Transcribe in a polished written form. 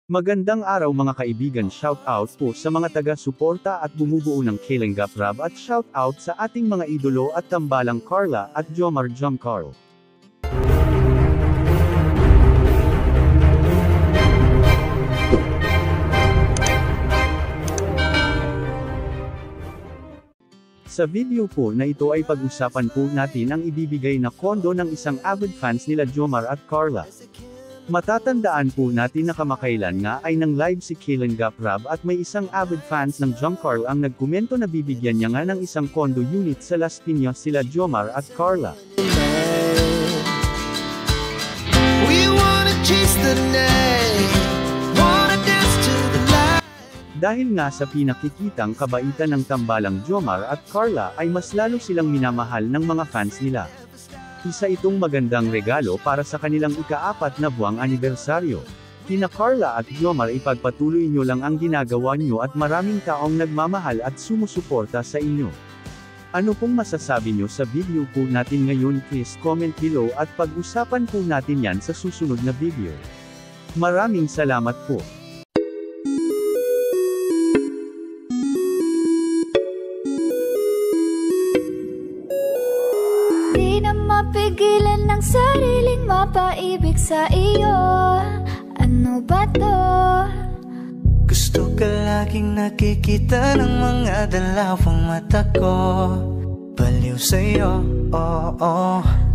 Magandang araw mga kaibigan, shoutout po sa mga taga-suporta at bumubuo ng Kalingap Rab at shoutout sa ating mga idolo at tambalang Carla at Jomar Carl. Sa video po na ito ay pag-usapan po natin ang ibibigay na kondo ng isang avid fans nila Jomar at Carla. Matatandaan po natin na kamakailan nga ay nang live si Kalingap Rab at may isang avid fans ng Carl ang nagkomento na bibigyan niya nga ng isang condo unit sa Las Piñas sila Jomar at Carla. Dahil nga sa pinakikitang kabaitan ng tambalang Jomar at Carla ay mas lalo silang minamahal ng mga fans nila. Isa itong magandang regalo para sa kanilang ika-4 na buwang anibersaryo. Kina Carla at Jomar, ipagpatuloy nyo lang ang ginagawa nyo at maraming taong nagmamahal at sumusuporta sa inyo. Ano pong masasabi nyo sa video po natin ngayon? Please comment below at pag-usapan po natin yan sa susunod na video. Maraming salamat po. Mapigilan ng sariling mapaibig sa iyo. Ano ba to? Gusto ka laging nakikita ng mga dalawang mata ko. Baliw sa'yo, oh, oh.